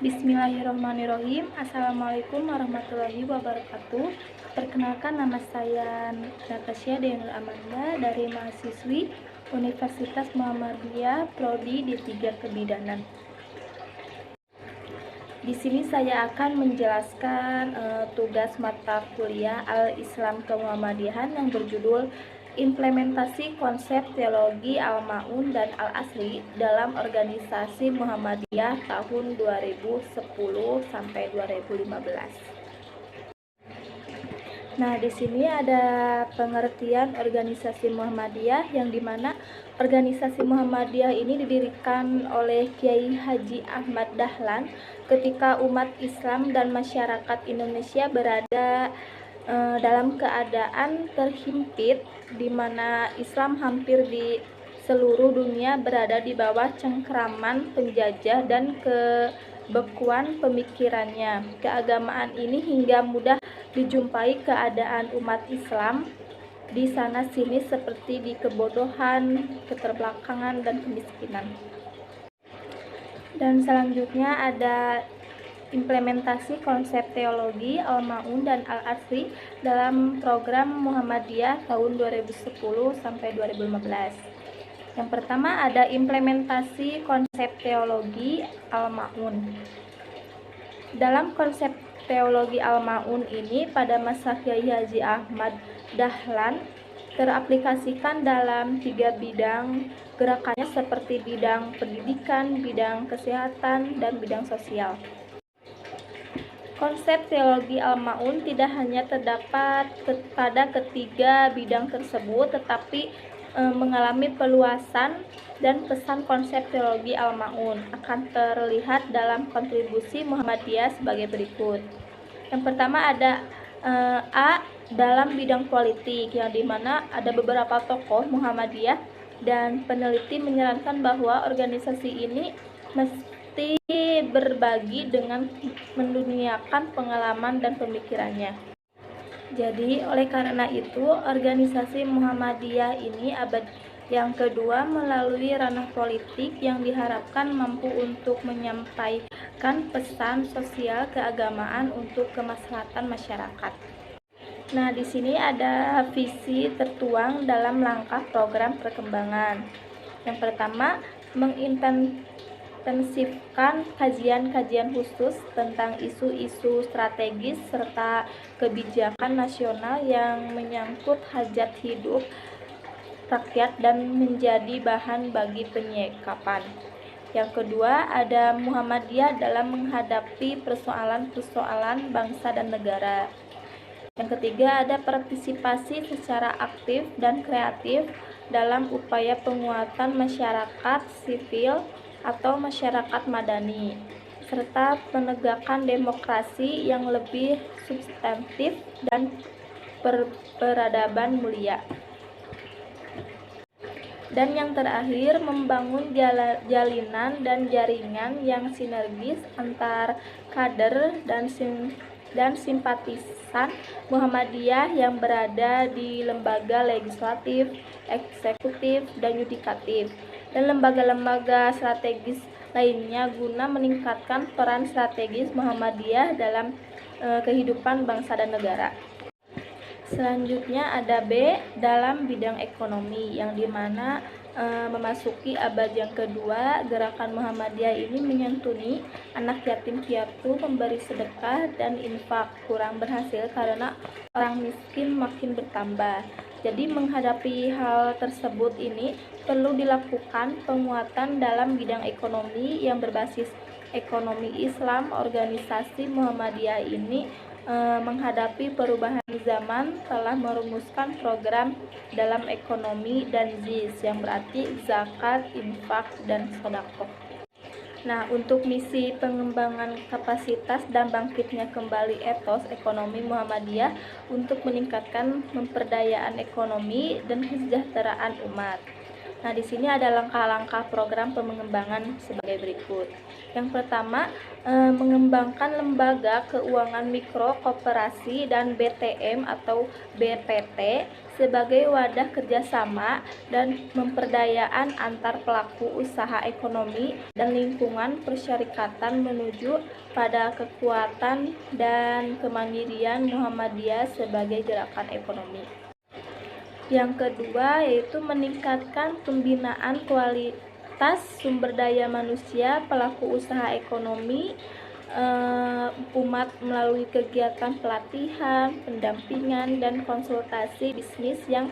Bismillahirrahmanirrahim. Assalamualaikum warahmatullahi wabarakatuh. Perkenalkan, nama saya Natasha Deanur Amanda dari mahasiswi Universitas Muhammadiyah Prodi D3 Kebidanan. Di sini saya akan menjelaskan tugas mata kuliah Al-Islam Kemuhammadiyahan yang berjudul Implementasi Konsep Teologi Al-Ma'un dan Al-Asri dalam Organisasi Muhammadiyah tahun 2010 sampai 2015. Nah, di sini ada pengertian organisasi Muhammadiyah, yang dimana organisasi Muhammadiyah ini didirikan oleh Kiai Haji Ahmad Dahlan ketika umat Islam dan masyarakat Indonesia berada dalam keadaan terhimpit, di mana Islam hampir di seluruh dunia berada di bawah cengkraman penjajah dan kebekuan pemikirannya. Keagamaan ini hingga mudah dijumpai keadaan umat Islam di sana sini seperti di kebodohan, keterbelakangan, dan kemiskinan. Dan selanjutnya ada implementasi konsep teologi Al-Ma'un dan Al-Asri dalam program Muhammadiyah tahun 2010 sampai 2015. Yang pertama ada implementasi konsep teologi Al-Ma'un. Dalam konsep teologi Al-Ma'un ini pada masa Kiai Haji Ahmad Dahlan teraplikasikan dalam 3 bidang gerakannya, seperti bidang pendidikan, bidang kesehatan, dan bidang sosial. Konsep teologi Al-Ma'un tidak hanya terdapat pada ketiga bidang tersebut, tetapi mengalami peluasan, dan pesan konsep teologi Al-Ma'un akan terlihat dalam kontribusi Muhammadiyah sebagai berikut. Yang pertama ada A, dalam bidang politik, yang dimana ada beberapa tokoh Muhammadiyah dan peneliti menyarankan bahwa organisasi ini mesti berbagi dengan menduniakan pengalaman dan pemikirannya. Jadi oleh karena itu organisasi Muhammadiyah ini abad yang kedua melalui ranah politik yang diharapkan mampu untuk menyampaikan pesan sosial keagamaan untuk kemaslahatan masyarakat. Nah, di sini ada visi tertuang dalam langkah program perkembangan. Yang pertama, mengintensifkan kajian-kajian khusus tentang isu-isu strategis serta kebijakan nasional yang menyangkut hajat hidup rakyat dan menjadi bahan bagi penyikapan. Yang kedua, ada Muhammadiyah dalam menghadapi persoalan-persoalan bangsa dan negara. Yang ketiga, ada partisipasi secara aktif dan kreatif dalam upaya penguatan masyarakat sipil atau masyarakat madani, serta penegakan demokrasi yang lebih substantif dan peradaban mulia. Dan yang terakhir, membangun jalinan dan jaringan yang sinergis antar kader dan simpatisan Muhammadiyah yang berada di lembaga legislatif, eksekutif, dan yudikatif, dan lembaga-lembaga strategis lainnya guna meningkatkan peran strategis Muhammadiyah dalam kehidupan bangsa dan negara. Selanjutnya ada B, dalam bidang ekonomi, yang dimana memasuki abad yang kedua, gerakan Muhammadiyah ini menyantuni anak yatim piatu, memberi sedekah dan infak kurang berhasil karena orang miskin makin bertambah. Jadi menghadapi hal tersebut ini perlu dilakukan penguatan dalam bidang ekonomi yang berbasis ekonomi Islam. Organisasi Muhammadiyah ini menghadapi perubahan zaman telah merumuskan program dalam ekonomi dan ZIS, yang berarti zakat, infak, dan sedekah. Nah, untuk misi pengembangan kapasitas dan bangkitnya kembali etos ekonomi Muhammadiyah untuk meningkatkan pemberdayaan ekonomi dan kesejahteraan umat. Nah, di sini ada langkah-langkah program pengembangan sebagai berikut. Yang pertama, mengembangkan lembaga keuangan mikro, koperasi, dan BTM atau BPT sebagai wadah kerjasama dan memperdayaan antar pelaku usaha ekonomi dan lingkungan persyarikatan menuju pada kekuatan dan kemandirian Muhammadiyah sebagai gerakan ekonomi. Yang kedua yaitu meningkatkan pembinaan kualitas sumber daya manusia pelaku usaha ekonomi umat melalui kegiatan pelatihan, pendampingan, dan konsultasi bisnis yang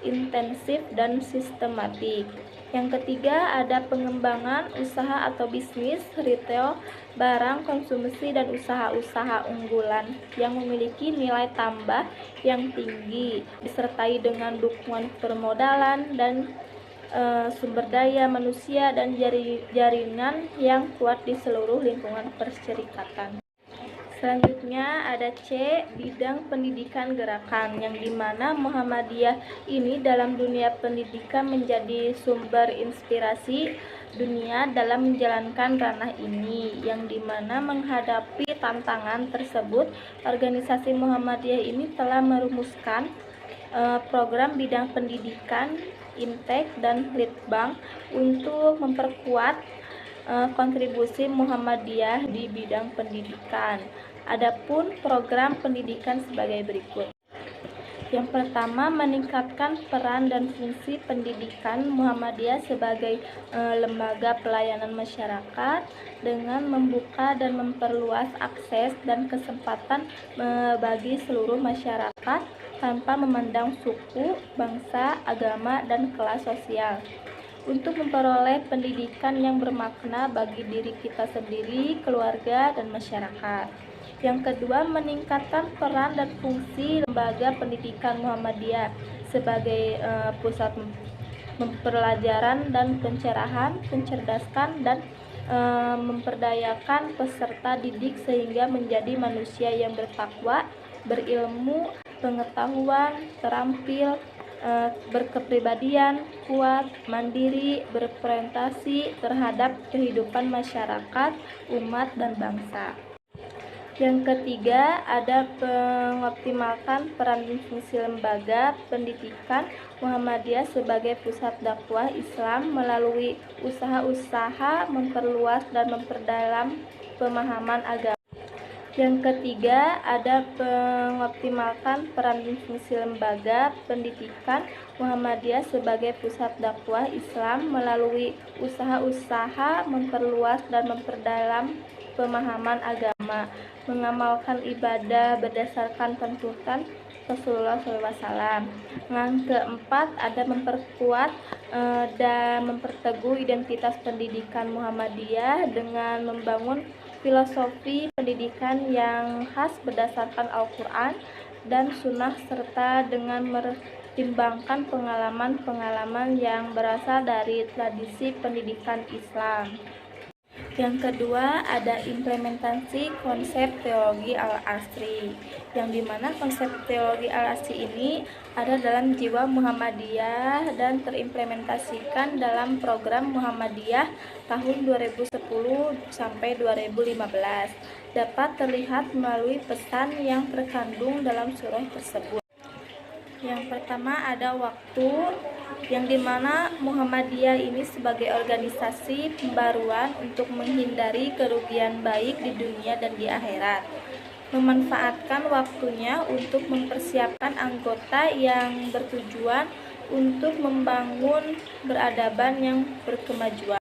intensif dan sistematik. Yang ketiga ada pengembangan usaha atau bisnis retail, barang konsumsi dan usaha-usaha unggulan yang memiliki nilai tambah yang tinggi, disertai dengan dukungan permodalan dan sumber daya manusia dan jaringan yang kuat di seluruh lingkungan persyarikatan. Selanjutnya ada C, bidang pendidikan gerakan, yang dimana Muhammadiyah ini dalam dunia pendidikan menjadi sumber inspirasi dunia dalam menjalankan ranah ini, yang dimana menghadapi tantangan tersebut, organisasi Muhammadiyah ini telah merumuskan program bidang pendidikan, Intek, dan Litbang untuk memperkuat kontribusi Muhammadiyah di bidang pendidikan. Adapun program pendidikan sebagai berikut. Yang pertama, meningkatkan peran dan fungsi pendidikan Muhammadiyah sebagai lembaga pelayanan masyarakat dengan membuka dan memperluas akses dan kesempatan bagi seluruh masyarakat tanpa memandang suku, bangsa, agama, dan kelas sosial, untuk memperoleh pendidikan yang bermakna bagi diri kita sendiri, keluarga, dan masyarakat. Yang kedua, meningkatkan peran dan fungsi lembaga pendidikan Muhammadiyah sebagai pusat pembelajaran dan pencerahan, mencerdaskan, dan memperdayakan peserta didik sehingga menjadi manusia yang bertakwa, berilmu, pengetahuan, terampil, berkepribadian, kuat, mandiri, berorientasi terhadap kehidupan masyarakat, umat, dan bangsa. Yang ketiga, ada mengoptimalkan peran dan fungsi lembaga pendidikan Muhammadiyah sebagai pusat dakwah Islam melalui usaha-usaha memperluas dan memperdalam pemahaman agama. Yang ketiga, ada mengoptimalkan peran dan fungsi lembaga pendidikan Muhammadiyah sebagai pusat dakwah Islam melalui usaha-usaha memperluas dan memperdalam pemahaman agama, mengamalkan ibadah berdasarkan tuntunan Rasulullah SAW. Yang keempat, ada memperkuat dan memperteguh identitas pendidikan Muhammadiyah dengan membangun filosofi pendidikan yang khas berdasarkan Al-Quran dan Sunnah serta dengan mempertimbangkan pengalaman-pengalaman yang berasal dari tradisi pendidikan Islam. Yang kedua, ada implementasi konsep teologi Al-Asri, yang dimana konsep teologi Al-Asri ini ada dalam jiwa Muhammadiyah dan terimplementasikan dalam program Muhammadiyah tahun 2010 sampai 2015. Dapat terlihat melalui pesan yang terkandung dalam surah tersebut. Yang pertama ada waktu, yang dimana Muhammadiyah ini sebagai organisasi pembaruan untuk menghindari kerugian baik di dunia dan di akhirat, memanfaatkan waktunya untuk mempersiapkan anggota yang bertujuan untuk membangun peradaban yang berkemajuan.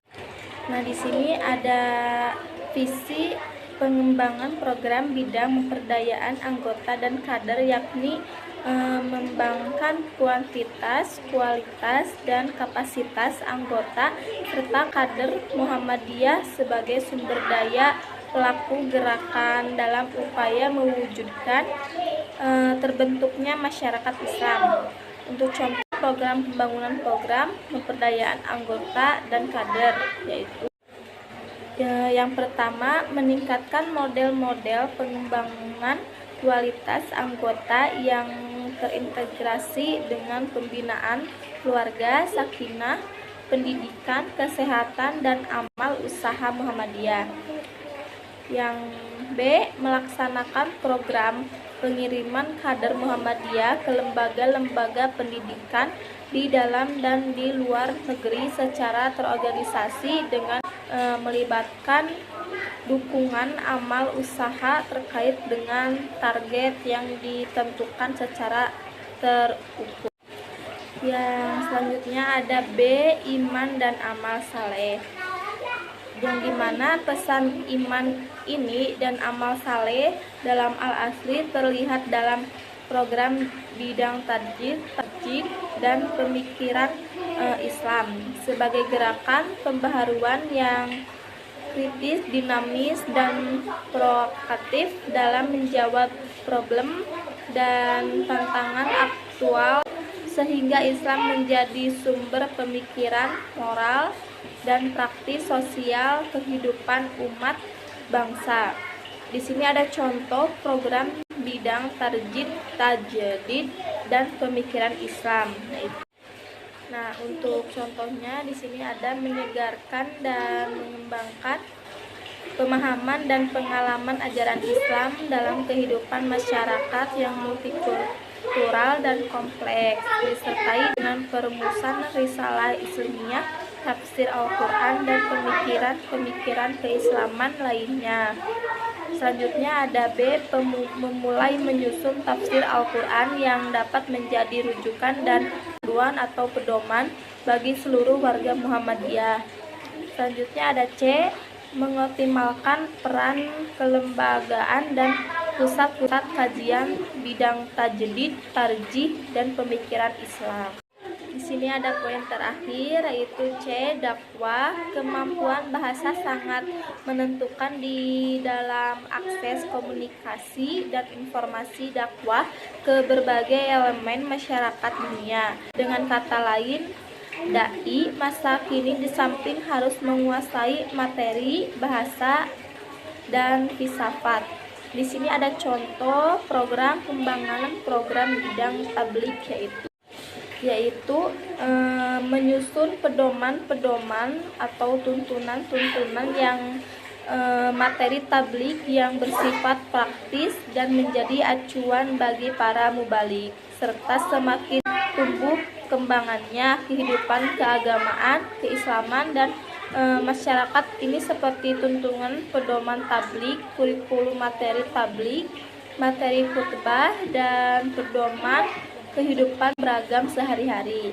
Nah, di sini ada visi pengembangan program bidang pemberdayaan anggota dan kader, yakni mengembangkan kuantitas, kualitas, dan kapasitas anggota serta kader Muhammadiyah sebagai sumber daya pelaku gerakan dalam upaya mewujudkan terbentuknya masyarakat Islam. Untuk contoh program pembangunan program pemberdayaan anggota dan kader, yaitu yang pertama, meningkatkan model-model pengembangan kualitas anggota yang terintegrasi dengan pembinaan keluarga, sakinah, pendidikan, kesehatan, dan amal usaha Muhammadiyah. Yang B. Melaksanakan program pengiriman kader Muhammadiyah ke lembaga-lembaga pendidikan di dalam dan di luar negeri secara terorganisasi dengan melibatkan dukungan amal usaha terkait dengan target yang ditentukan secara terukur. Yang selanjutnya ada B. Iman dan amal saleh, yang dimana pesan iman ini dan amal saleh dalam Al-Asri terlihat dalam program bidang tajwid dan pemikiran Islam sebagai gerakan pembaharuan yang kritis, dinamis, dan proaktif dalam menjawab problem dan tantangan aktual sehingga Islam menjadi sumber pemikiran, moral, dan praktis sosial kehidupan umat bangsa. Di sini ada contoh program bidang tajdid dan pemikiran Islam. Nah, untuk contohnya di sini ada menyegarkan dan mengembangkan pemahaman dan pengalaman ajaran Islam dalam kehidupan masyarakat yang multikultural dan kompleks, disertai dengan perumusan risalah Islamiyah, tafsir Al-Quran, dan pemikiran keislaman lainnya. Selanjutnya ada B. Memulai menyusun tafsir Al-Quran yang dapat menjadi rujukan dan panduan atau pedoman bagi seluruh warga Muhammadiyah. Selanjutnya ada C. Mengoptimalkan peran kelembagaan dan pusat-pusat kajian bidang tajdid, tarjih, dan pemikiran Islam. Di sini ada poin terakhir, yaitu C. Dakwah. Kemampuan bahasa sangat menentukan di dalam akses komunikasi dan informasi dakwah ke berbagai elemen masyarakat dunia. Dengan kata lain, dai masa kini di samping harus menguasai materi, bahasa, dan filsafat. Di sini ada contoh program pengembangan program bidang tabligh, yaitu menyusun pedoman-pedoman atau tuntunan-tuntunan yang materi tabligh yang bersifat praktis dan menjadi acuan bagi para mubaligh, serta semakin tumbuh kembangannya kehidupan keagamaan, keislaman, dan masyarakat ini seperti tuntunan pedoman tabligh, kurikulum materi tabligh, materi khutbah, dan pedoman kehidupan beragam sehari-hari.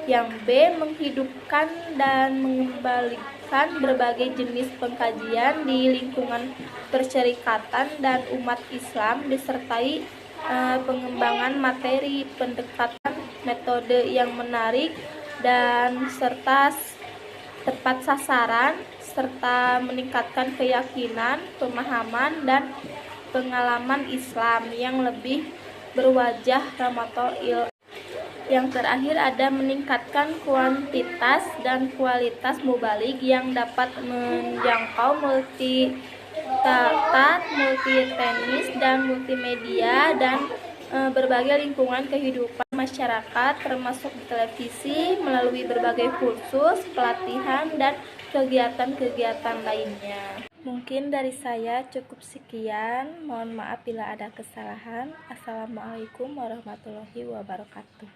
Yang B. Menghidupkan dan mengembalikan berbagai jenis pengkajian di lingkungan persyarikatan dan umat Islam, disertai pengembangan materi, pendekatan, metode yang menarik dan serta tepat sasaran, serta meningkatkan keyakinan, pemahaman, dan pengalaman Islam yang lebih berwajah Ramatul Ilm. Yang terakhir ada meningkatkan kuantitas dan kualitas mubaligh yang dapat menjangkau multi teknis dan multimedia dan berbagai lingkungan kehidupan masyarakat, termasuk di televisi, melalui berbagai kursus, pelatihan, dan kegiatan-kegiatan lainnya. Mungkin dari saya cukup sekian. Mohon maaf bila ada kesalahan. Assalamualaikum warahmatullahi wabarakatuh.